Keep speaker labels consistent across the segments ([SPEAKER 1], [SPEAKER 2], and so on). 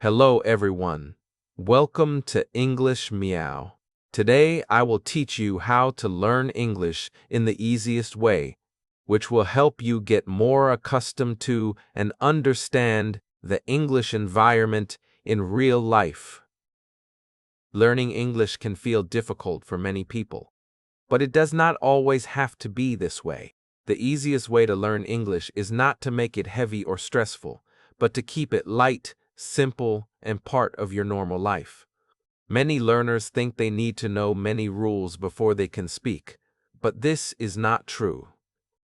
[SPEAKER 1] Hello everyone. Welcome to English Meow. Today I will teach you how to learn English in the easiest way, which will help you get more accustomed to and understand the English environment in real life. Learning English can feel difficult for many people, but it does not always have to be this way. The easiest way to learn English is not to make it heavy or stressful, but to keep it light, simple, and part of your normal life. Many learners think they need to know many rules before they can speak, but this is not true.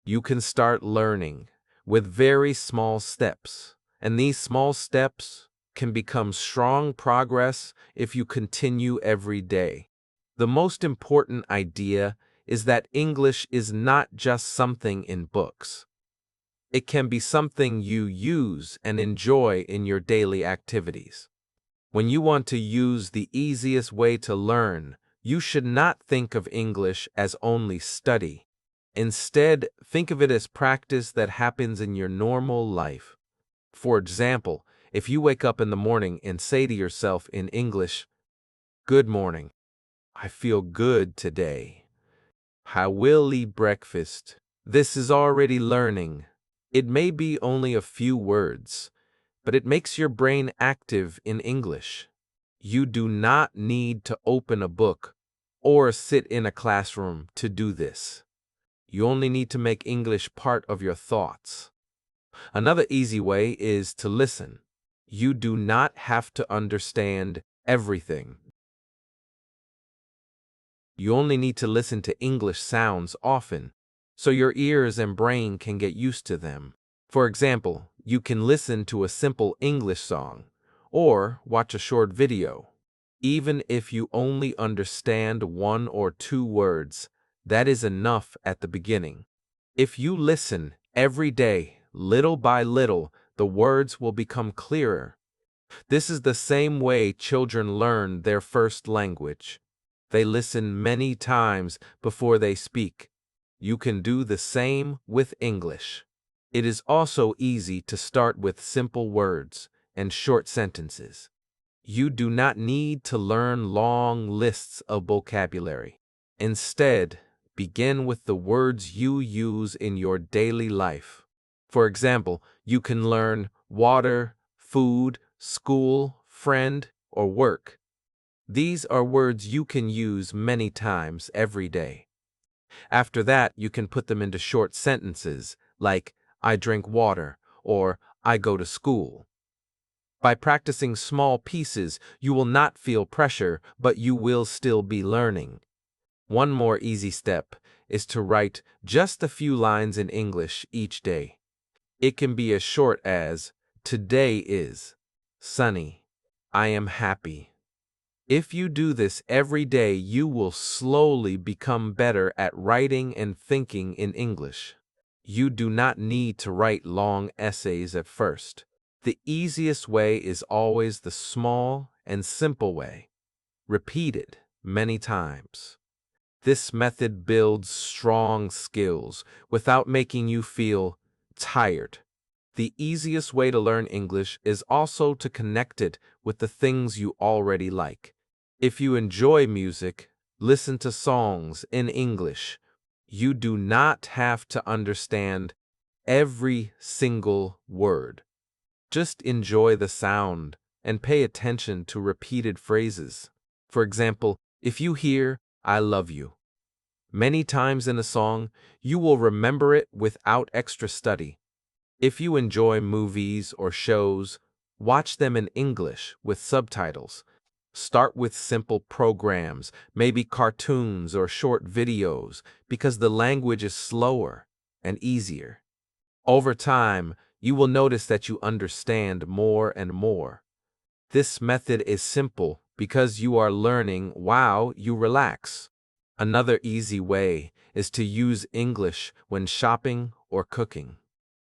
[SPEAKER 1] You can start learning with very small steps, and these small steps can become strong progress if you continue every day. The most important idea is that English is not just something in books. It can be something you use and enjoy in your daily activities. When you want to use the easiest way to learn, you should not think of English as only study. Instead, think of it as practice that happens in your normal life. For example, if you wake up in the morning and say to yourself in English, "Good morning. I feel good today. I will eat breakfast." This is already learning. It may be only a few words, but it makes your brain active in English. You do not need to open a book or sit in a classroom to do this. You only need to make English part of your thoughts. Another easy way is to listen. You do not have to understand everything. You only need to listen to English sounds often, so your ears and brain can get used to them. For example, you can listen to a simple English song or watch a short video. Even if you only understand one or two words, that is enough at the beginning. If you listen every day, little by little, the words will become clearer. This is the same way children learn their first language. They listen many times before they speak. You can do the same with English. It is also easy to start with simple words and short sentences. You do not need to learn long lists of vocabulary. Instead, begin with the words you use in your daily life. For example, you can learn water, food, school, friend, or work. These are words you can use many times every day. After that, you can put them into short sentences like, "I drink water," or "I go to school." By practicing small pieces, you will not feel pressure, but you will still be learning. One more easy step is to write just a few lines in English each day. It can be as short as, "Today is sunny. I am happy." If you do this every day, you will slowly become better at writing and thinking in English. You do not need to write long essays at first. The easiest way is always the small and simple way, repeated many times. This method builds strong skills without making you feel tired. The easiest way to learn English is also to connect it with the things you already like. If you enjoy music, listen to songs in English. You do not have to understand every single word. Just enjoy the sound and pay attention to repeated phrases. For example, if you hear "I love you" many times in a song, you will remember it without extra study. If you enjoy movies or shows, watch them in English with subtitles. Start with simple programs, maybe cartoons or short videos, because the language is slower and easier. Over time, you will notice that you understand more and more. This method is simple because you are learning while you relax. Another easy way is to use English when shopping or cooking.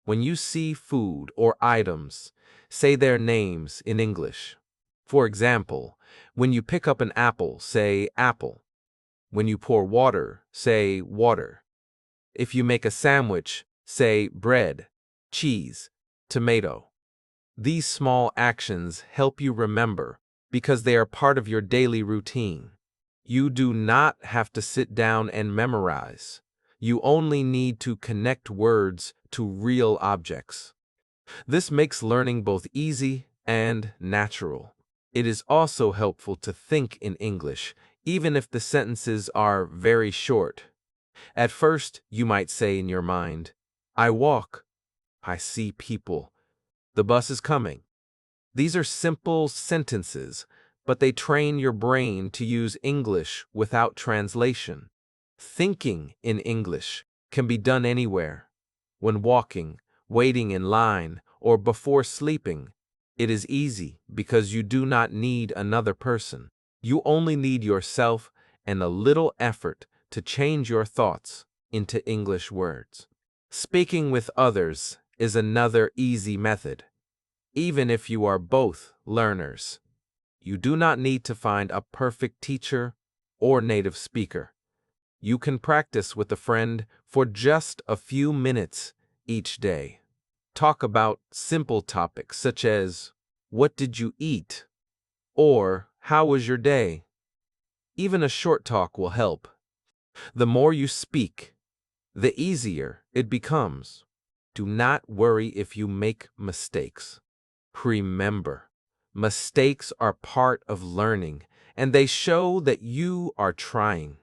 [SPEAKER 1] When you see food or items, say their names in English. For example, when you pick up an apple, say apple. When you pour water, say water. If you make a sandwich, say bread, cheese, tomato. These small actions help you remember because they are part of your daily routine. You do not have to sit down and memorize. You only need to connect words to real objects. This makes learning both easy and natural. It is also helpful to think in English, even if the sentences are very short. At first, you might say in your mind, I walk, I see people, the bus is coming. These are simple sentences, but they train your brain to use English without translation. Thinking in English can be done anywhere. When walking, waiting in line, or before sleeping, it is easy because you do not need another person. You only need yourself and a little effort to change your thoughts into English words. Speaking with others is another easy method. Even if you are both learners, you do not need to find a perfect teacher or native speaker. You can practice with a friend for just a few minutes each day. Talk about simple topics such as, what did you eat? Or, how was your day? Even a short talk will help. The more you speak, the easier it becomes. Do not worry if you make mistakes. Remember, mistakes are part of learning, and they show that you are trying.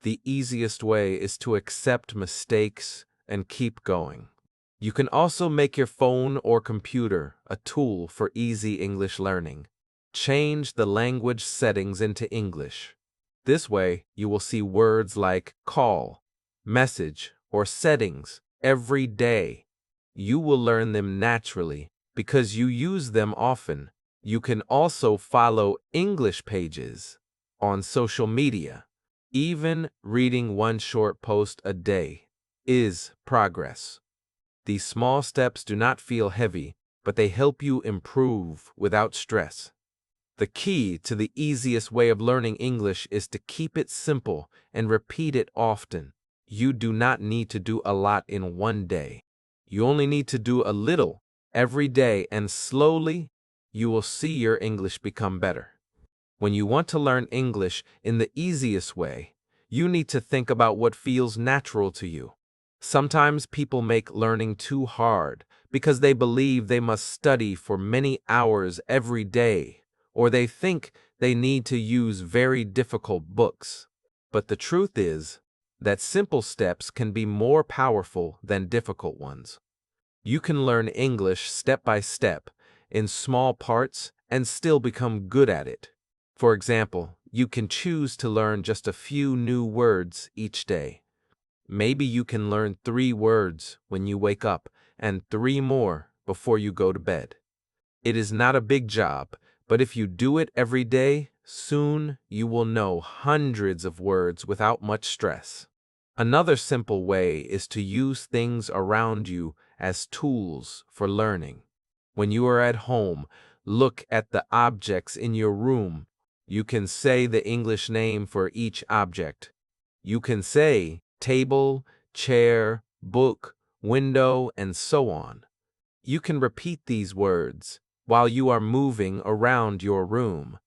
[SPEAKER 1] The easiest way is to accept mistakes and keep going. You can also make your phone or computer a tool for easy English learning. Change the language settings into English. This way, you will see words like call, message, or settings every day. You will learn them naturally because you use them often. You can also follow English pages on social media. Even reading one short post a day is progress. These small steps do not feel heavy, but they help you improve without stress. The key to the easiest way of learning English is to keep it simple and repeat it often. You do not need to do a lot in one day. You only need to do a little every day, and slowly you will see your English become better. When you want to learn English in the easiest way, you need to think about what feels natural to you. Sometimes people make learning too hard because they believe they must study for many hours every day, or they think they need to use very difficult books. But the truth is that simple steps can be more powerful than difficult ones. You can learn English step by step in small parts and still become good at it. For example, you can choose to learn just a few new words each day. Maybe you can learn 3 words when you wake up and 3 more before you go to bed. It is not a big job, but if you do it every day, soon you will know hundreds of words without much stress. Another simple way is to use things around you as tools for learning. When you are at home, look at the objects in your room. You can say the English name for each object. You can say table, chair, book, window, and so on. You can repeat these words while you are moving around your room.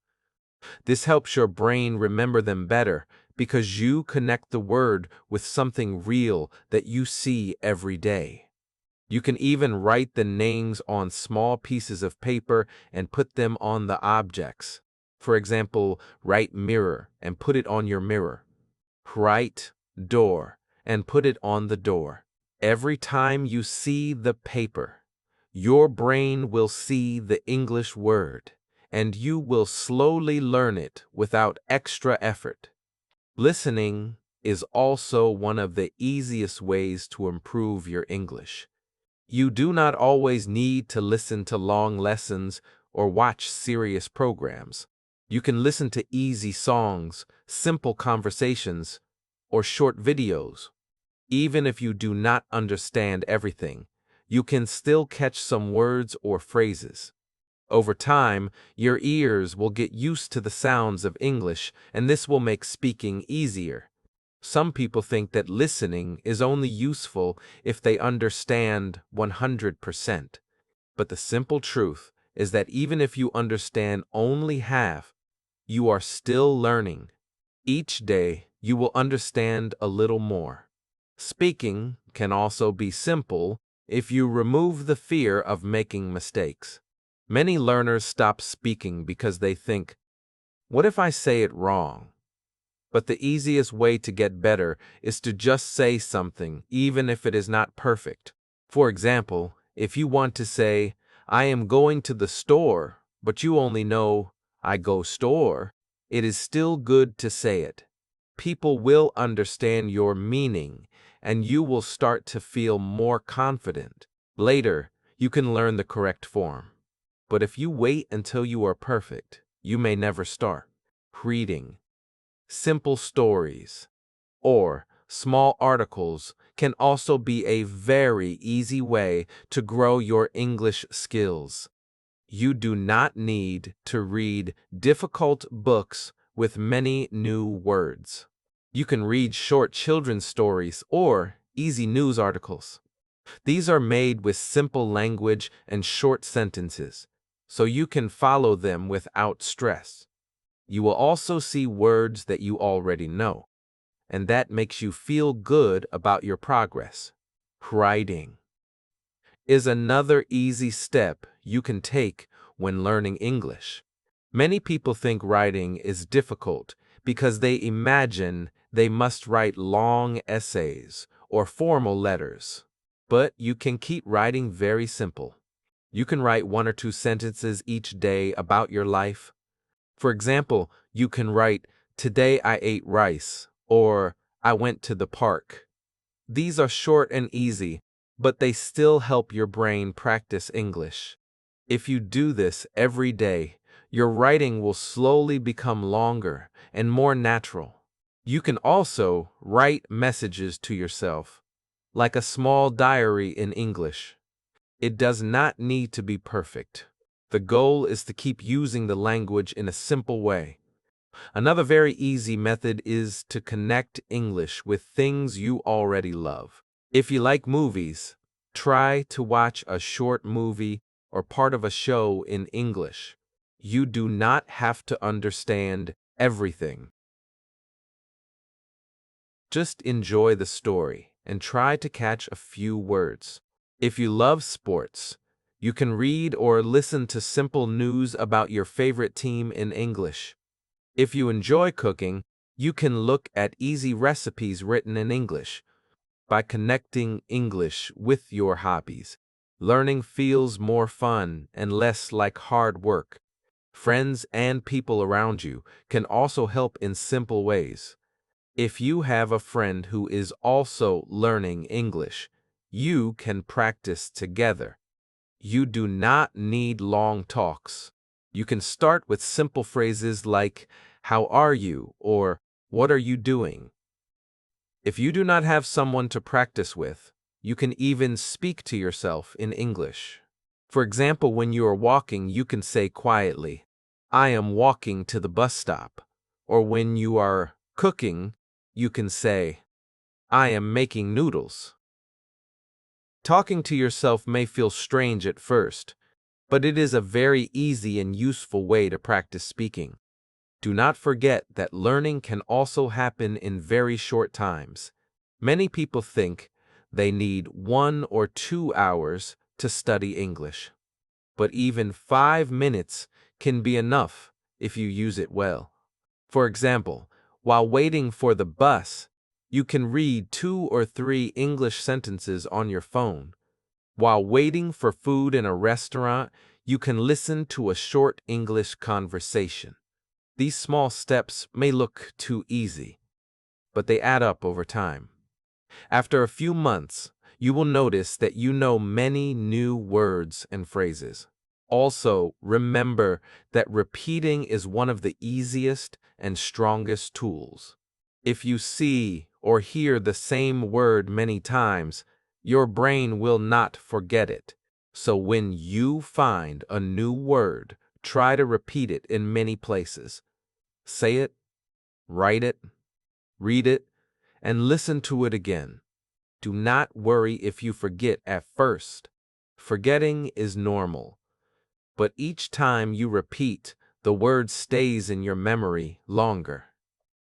[SPEAKER 1] This helps your brain remember them better because you connect the word with something real that you see every day. You can even write the names on small pieces of paper and put them on the objects. For example, write mirror and put it on your mirror. Write door and put it on the door. Every time you see the paper, your brain will see the English word, and you will slowly learn it without extra effort. Listening is also one of the easiest ways to improve your English. You do not always need to listen to long lessons or watch serious programs. You can listen to easy songs, simple conversations, or short videos. Even if you do not understand everything, you can still catch some words or phrases. Over time, your ears will get used to the sounds of English, and this will make speaking easier. Some people think that listening is only useful if they understand 100%. But the simple truth is that even if you understand only half, you are still learning. Each day, you will understand a little more. Speaking can also be simple if you remove the fear of making mistakes. Many learners stop speaking because they think, "What if I say it wrong?" But the easiest way to get better is to just say something, even if it is not perfect. For example, if you want to say, "I am going to the store," but you only know, "I go store," it is still good to say it. People will understand your meaning, and you will start to feel more confident. Later, you can learn the correct form. But if you wait until you are perfect, you may never start. Reading simple stories or small articles can also be a very easy way to grow your English skills. You do not need to read difficult books with many new words. You can read short children's stories or easy news articles. These are made with simple language and short sentences, so you can follow them without stress. You will also see words that you already know, and that makes you feel good about your progress. Writing is another easy step you can take when learning English. Many people think writing is difficult because they imagine they must write long essays or formal letters. But you can keep writing very simple. You can write 1 or 2 sentences each day about your life. For example, you can write, "Today I ate rice," or "I went to the park." These are short and easy, but they still help your brain practice English. If you do this every day, your writing will slowly become longer and more natural. You can also write messages to yourself, like a small diary in English. It does not need to be perfect. The goal is to keep using the language in a simple way. Another very easy method is to connect English with things you already love. If you like movies, try to watch a short movie or part of a show in English. You do not have to understand everything. Just enjoy the story and try to catch a few words. If you love sports, you can read or listen to simple news about your favorite team in English. If you enjoy cooking, you can look at easy recipes written in English. By connecting English with your hobbies, learning feels more fun and less like hard work. Friends and people around you can also help in simple ways. If you have a friend who is also learning English, you can practice together. You do not need long talks. You can start with simple phrases like, "How are you?" or "What are you doing?" If you do not have someone to practice with, you can even speak to yourself in English. For example, when you are walking, you can say quietly, "I am walking to the bus stop." Or when you are cooking, you can say, "I am making noodles." Talking to yourself may feel strange at first, but it is a very easy and useful way to practice speaking. Do not forget that learning can also happen in very short times. Many people think they need 1 or 2 hours to study English, but even 5 minutes can be enough if you use it well. For example, while waiting for the bus, you can read 2 or 3 English sentences on your phone. While waiting for food in a restaurant, you can listen to a short English conversation. These small steps may look too easy, but they add up over time. After a few months, you will notice that you know many new words and phrases. Also, remember that repeating is one of the easiest and strongest tools. If you see or hear the same word many times, your brain will not forget it. So when you find a new word, try to repeat it in many places. Say it, write it, read it, and listen to it again. Do not worry if you forget at first. Forgetting is normal, but each time you repeat, the word stays in your memory longer.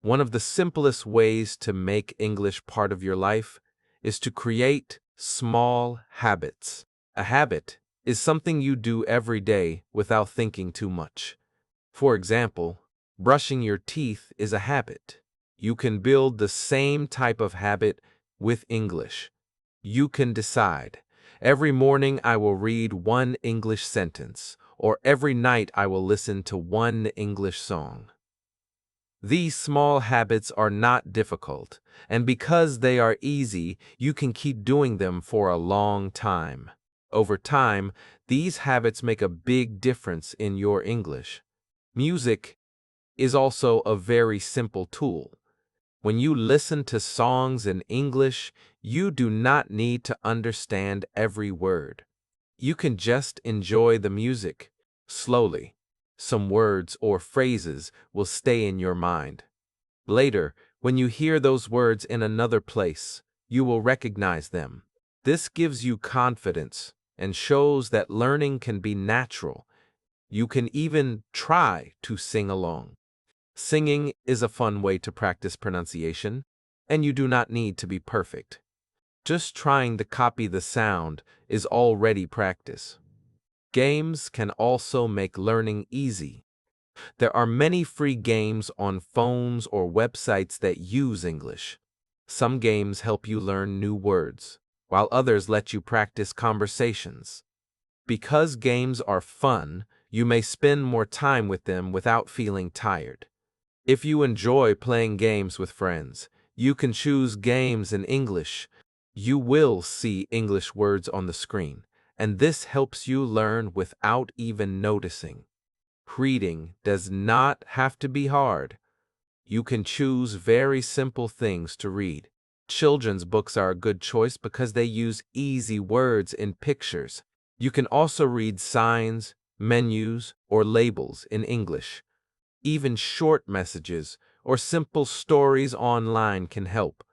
[SPEAKER 1] One of the simplest ways to make English part of your life is to create small habits. A habit is something you do every day without thinking too much. For example, brushing your teeth is a habit. You can build the same type of habit with English. You can decide, every morning I will read one English sentence, or every night I will listen to one English song. These small habits are not difficult, and because they are easy, you can keep doing them for a long time. Over time, these habits make a big difference in your English. Music is also a very simple tool. When you listen to songs in English, you do not need to understand every word. You can just enjoy the music slowly. Some words or phrases will stay in your mind. Later, when you hear those words in another place, you will recognize them. This gives you confidence and shows that learning can be natural. You can even try to sing along. Singing is a fun way to practice pronunciation, and you do not need to be perfect. Just trying to copy the sound is already practice. Games can also make learning easy. There are many free games on phones or websites that use English. Some games help you learn new words, while others let you practice conversations. Because games are fun, you may spend more time with them without feeling tired. If you enjoy playing games with friends, you can choose games in English. You will see English words on the screen, and this helps you learn without even noticing. Reading does not have to be hard. You can choose very simple things to read. Children's books are a good choice because they use easy words and pictures. You can also read signs, menus, or labels in English. Even short messages or simple stories online can help.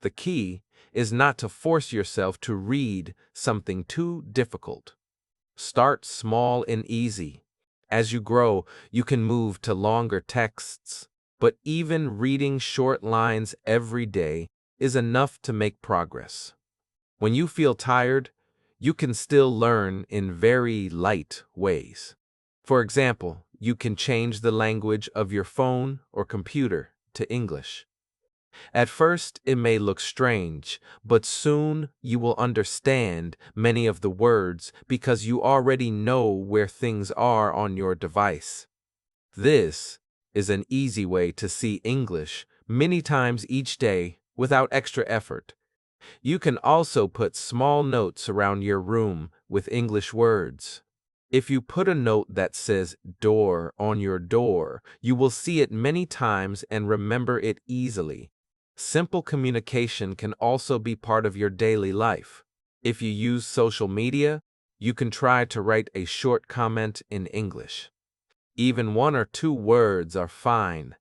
[SPEAKER 1] The key is not to force yourself to read something too difficult. Start small and easy. As you grow, you can move to longer texts, but even reading short lines every day is enough to make progress. When you feel tired, you can still learn in very light ways. For example, you can change the language of your phone or computer to English. At first, it may look strange, but soon you will understand many of the words because you already know where things are on your device. This is an easy way to see English many times each day without extra effort. You can also put small notes around your room with English words. If you put a note that says door on your door, you will see it many times and remember it easily. Simple communication can also be part of your daily life. If you use social media, you can try to write a short comment in English. Even one or two words are fine.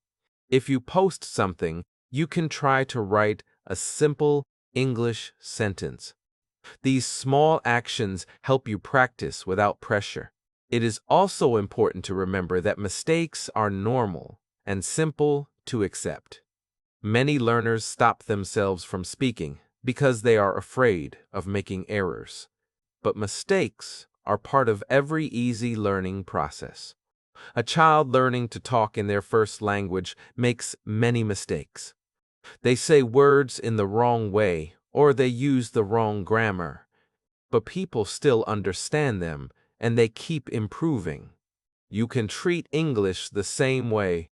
[SPEAKER 1] If you post something, you can try to write a simple English sentence. These small actions help you practice without pressure. It is also important to remember that mistakes are normal and simple to accept. Many learners stop themselves from speaking because they are afraid of making errors. But mistakes are part of every easy learning process. A child learning to talk in their first language makes many mistakes. They say words in the wrong way or they use the wrong grammar. But people still understand them and they keep improving. You can treat English the same way.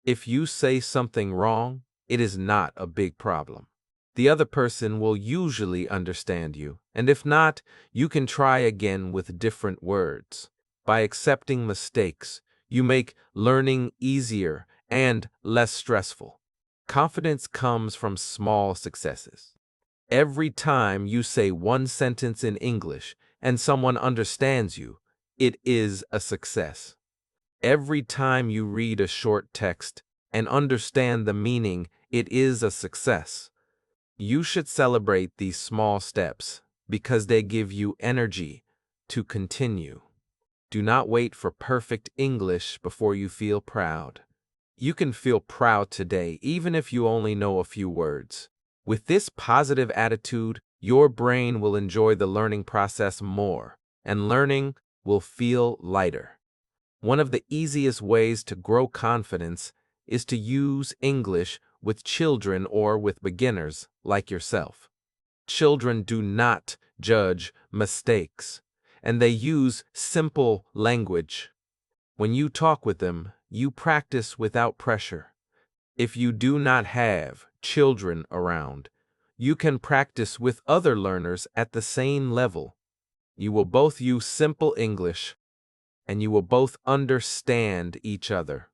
[SPEAKER 1] If you say something wrong, it is not a big problem. The other person will usually understand you, and if not, you can try again with different words. By accepting mistakes, you make learning easier and less stressful. Confidence comes from small successes. Every time you say one sentence in English and someone understands you, it is a success. Every time you read a short text and understand the meaning, it is a success. You should celebrate these small steps because they give you energy to continue. Do not wait for perfect English before you feel proud. You can feel proud today even if you only know a few words. With this positive attitude, your brain will enjoy the learning process more, and learning will feel lighter. One of the easiest ways to grow confidence is to use English with children or with beginners like yourself. Children do not judge mistakes, and they use simple language. When you talk with them, you practice without pressure. If you do not have children around, you can practice with other learners at the same level. You will both use simple English, and you will both understand each other.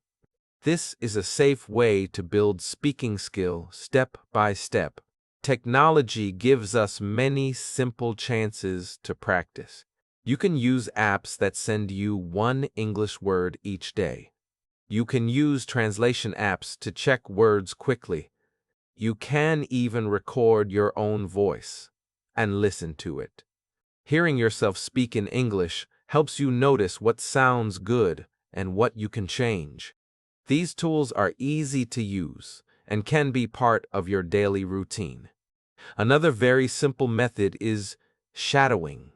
[SPEAKER 1] This is a safe way to build speaking skill step by step. Technology gives us many simple chances to practice. You can use apps that send you one English word each day. You can use translation apps to check words quickly. You can even record your own voice and listen to it. Hearing yourself speak in English helps you notice what sounds good and what you can change. These tools are easy to use and can be part of your daily routine. Another very simple method is shadowing.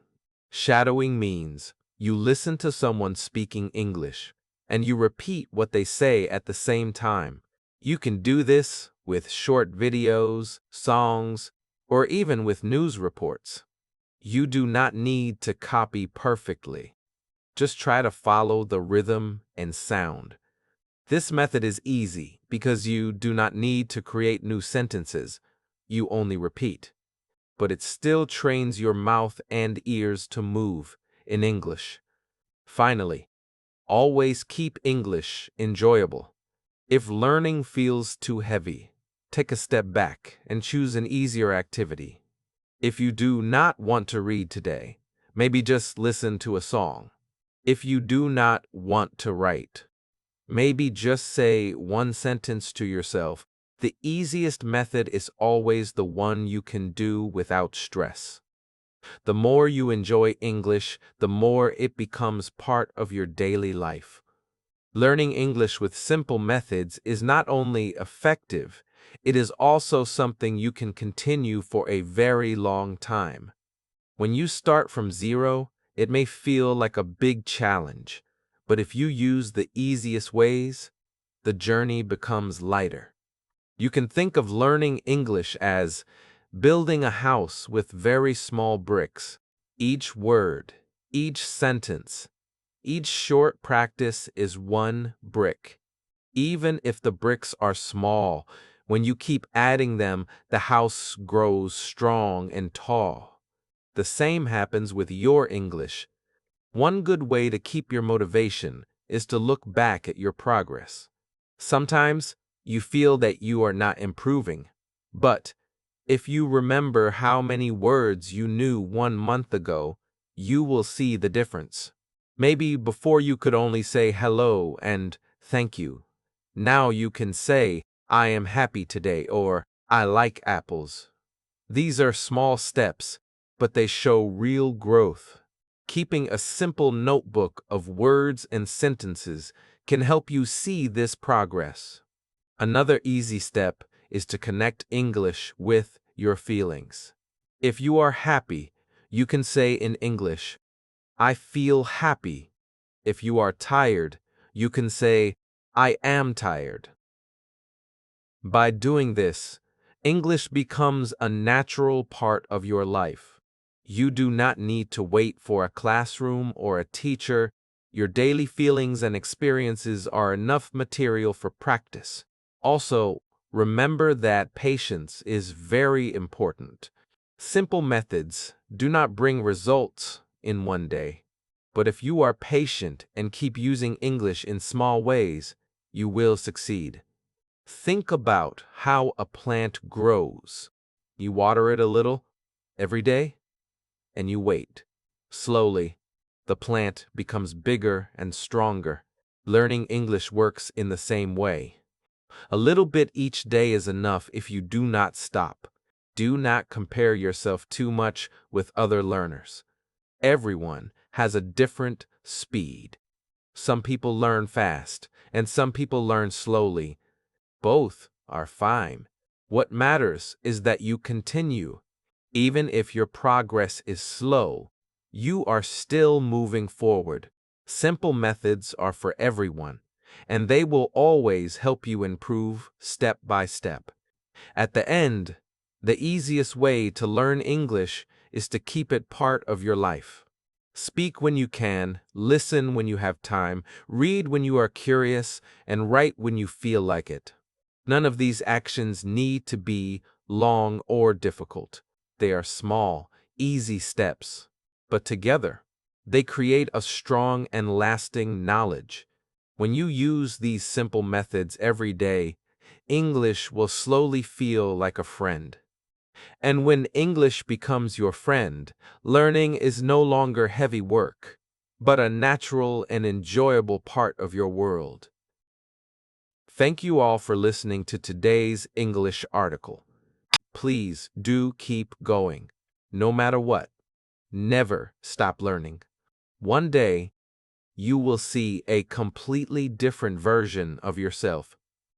[SPEAKER 1] Shadowing means you listen to someone speaking English and you repeat what they say at the same time. You can do this with short videos, songs, or even with news reports. You do not need to copy perfectly. Just try to follow the rhythm and sound. This method is easy because you do not need to create new sentences. You only repeat. But it still trains your mouth and ears to move in English. Finally, always keep English enjoyable. If learning feels too heavy, take a step back and choose an easier activity. If you do not want to read today, maybe just listen to a song. If you do not want to write, maybe just say one sentence to yourself. The easiest method is always the one you can do without stress. The more you enjoy English, the more it becomes part of your daily life. Learning English with simple methods is not only effective, it is also something you can continue for a very long time. When you start from zero, it may feel like a big challenge, but if you use the easiest ways, the journey becomes lighter. You can think of learning English as building a house with very small bricks. Each word, each sentence, each short practice is one brick. Even if the bricks are small, when you keep adding them, the house grows strong and tall. The same happens with your English. One good way to keep your motivation is to look back at your progress. Sometimes you feel that you are not improving, but if you remember how many words you knew 1 month ago, you will see the difference. Maybe before you could only say hello and thank you. Now you can say, I am happy today, or I like apples. These are small steps, but they show real growth. Keeping a simple notebook of words and sentences can help you see this progress. Another easy step is to connect English with your feelings. If you are happy, you can say in English, I feel happy. If you are tired, you can say, I am tired. By doing this, English becomes a natural part of your life. You do not need to wait for a classroom or a teacher. Your daily feelings and experiences are enough material for practice. Also, remember that patience is very important. Simple methods do not bring results in one day. But if you are patient and keep using English in small ways, you will succeed. Think about how a plant grows. You water it a little every day, and you wait. Slowly, the plant becomes bigger and stronger. Learning English works in the same way. A little bit each day is enough if you do not stop. Do not compare yourself too much with other learners. Everyone has a different speed. Some people learn fast, and some people learn slowly. Both are fine. What matters is that you continue. Even if your progress is slow, you are still moving forward. Simple methods are for everyone, and they will always help you improve step by step. At the end, the easiest way to learn English is to keep it part of your life. Speak when you can, listen when you have time, read when you are curious, and write when you feel like it. None of these actions need to be long or difficult. They are small, easy steps, but together, they create a strong and lasting knowledge. When you use these simple methods every day, English will slowly feel like a friend. And when English becomes your friend, learning is no longer heavy work, but a natural and enjoyable part of your world. Thank you all for listening to today's English article. Please do keep going. No matter what, never stop learning. One day, you will see a completely different version of yourself.